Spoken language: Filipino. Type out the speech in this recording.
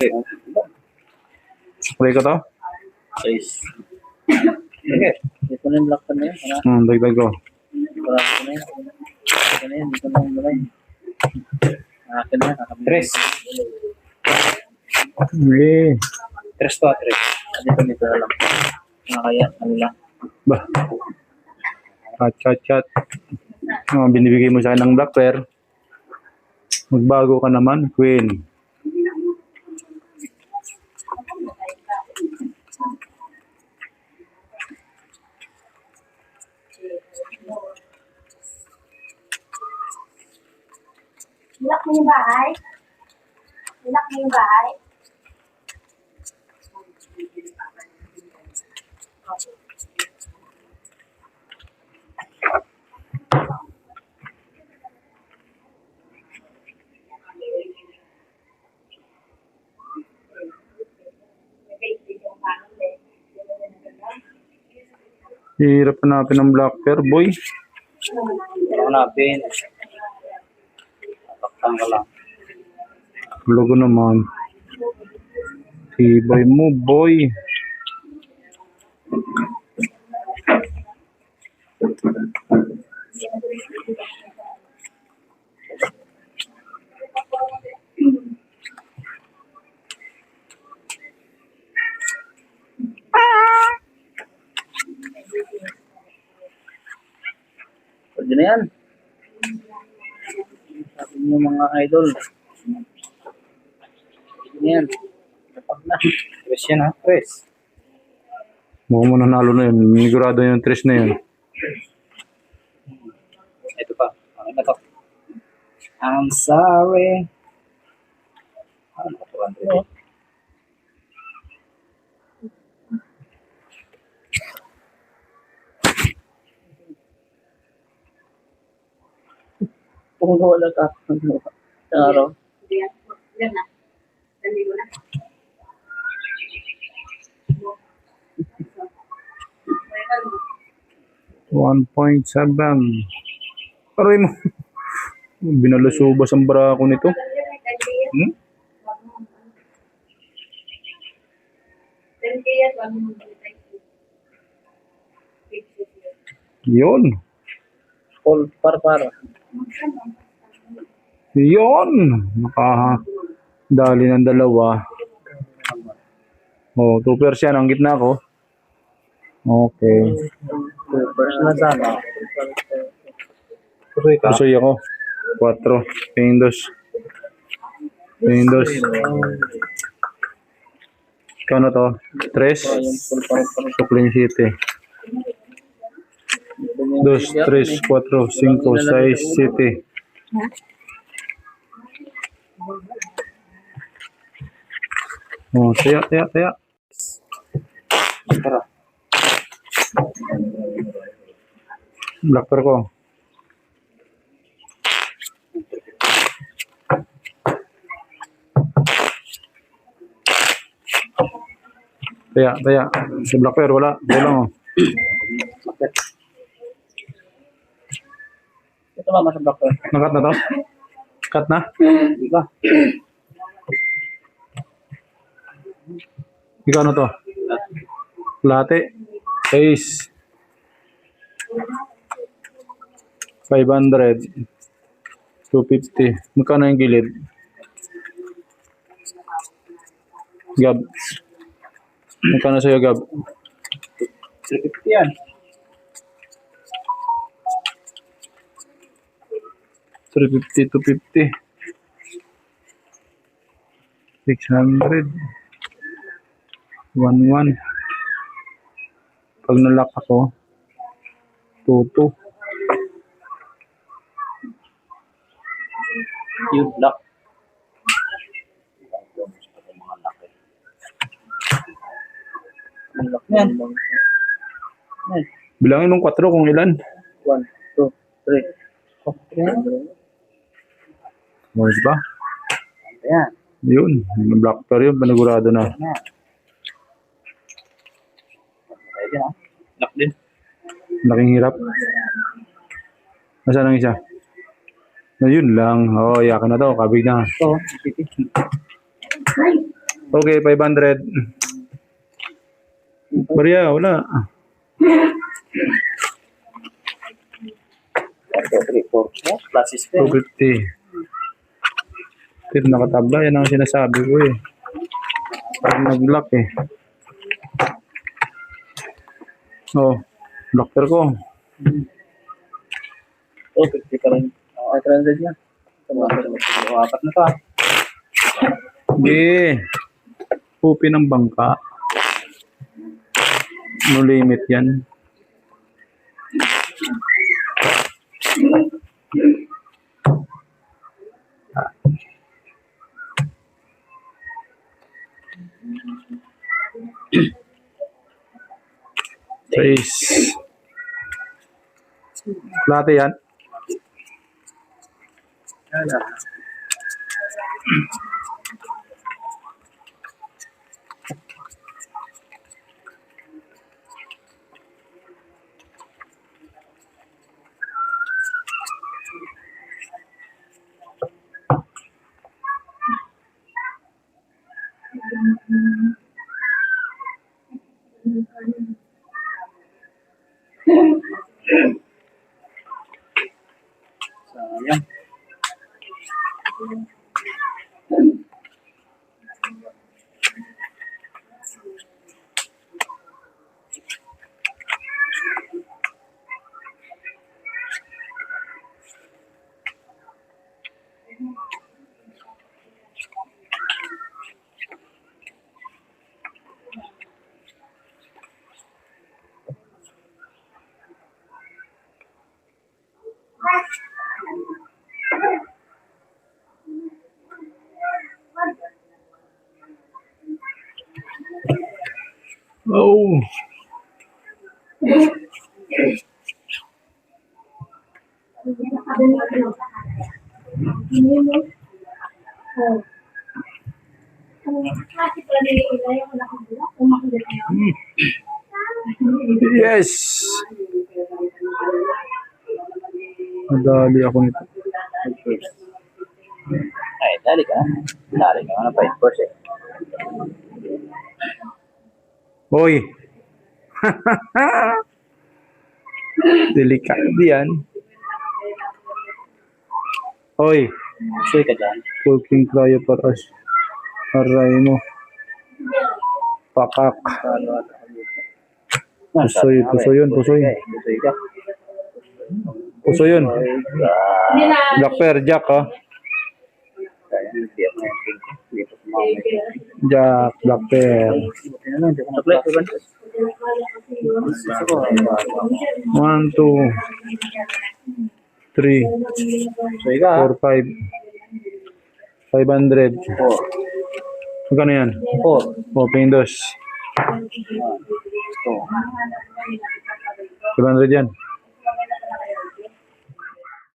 Play ko to? Guys. Okay. Ito na yung block pa na yun. Dagdag ko. Block pa na yun. Ito na yun. Ito na yung balay. Akin na. Tres. Okay. Tres to. Tres. Dito na lang. Kaya ano lang. Bah. Chat. Binibigay mo sa akin ng black pair. Magbago ka naman, Queen. Ilak mo yung bahay? Ilak mo yung bahay? Hirap hanapin ng black pair, boy. Hanapin. Takpan ka lang. Logo naman. Tibay mo, boy. Pwede na yan. Sabi niyo mga idol. Pwede na yan. Kapag na. Tres yan ha. Tres. Mukhang mo nanalo na yun. Nigurado yung tres na yun. Ito pa. Ano na to? I'm sorry. Ano pa to? Kung wala ka. Araw. Ilan na? Nandito na? 1.7. Aray mo. Binalusubas ang barako nito. Hmm? Yun. All para. Yun. Nakadali ng dalawa. Oh, 2 yan ang gitna ko. Okay. First na sana. Pusoy ako. 4. Pindos. Ikaw na to? 3. Supling City. 2, 3, 4, 5, 6, 7. Oh, taya. Tara. Black pair ko. Taya. Sa black pair, wala. Wala mo. Ito ba masang block pa? Nakat na to? Cut na? Di ba? Ikaw na to? Late. Ace. 500. 250. Magkano yung gilid? Gab. Magkano sa'yo, Gab? 350 yan. 350, 250. 600. 11. Pag nalock ako, 22. Yung block. Ang lock yan. Bilangin mong 4 kung ilan. 1, 2, 3. Oh, yan. O, diba? Ayan. Yun. Black pair yun. Panagurado na. Ayan. Ayan ha. Lock din. Laking hirap. Nasaan ang isa? Ayun lang. Oh, yakin na to. Kabig na. Ito. Okay, 500. Barya, wala. 1, 2, 3, 4. Plus is 10. 250. Pero nakatabla, yan ang sinasabi ko eh. Parang nag-lock eh. Oh, doctor ko. Oh, 50 pa rin. Ay, 300 na. Apat na to ah. Sige. Pupi ng bangka. No limit yan. Sais. Lahat yan. Sayang. Oh. Yes. Nadali ako nito. Ay, dali ka. Dali ka. Ano pa yun? Course eh. Hoy. Delikado yan. Hoy. Suy ka dyan. Working cryo para aray mo. Pakak. Pusoy, pusoy yun, pusoy. Pusoy ka. Puso yun. Black Bear, Jack ha. Kaya hindi ako yung pink. Hindi ko sumama. Jack, Black Bear. Buti na lang. Hindi ko na-play. 1, 2, 3, Suy ka ha. 4, 5. 500. 4. Magkano yan? 4. Open dos. 500 yan.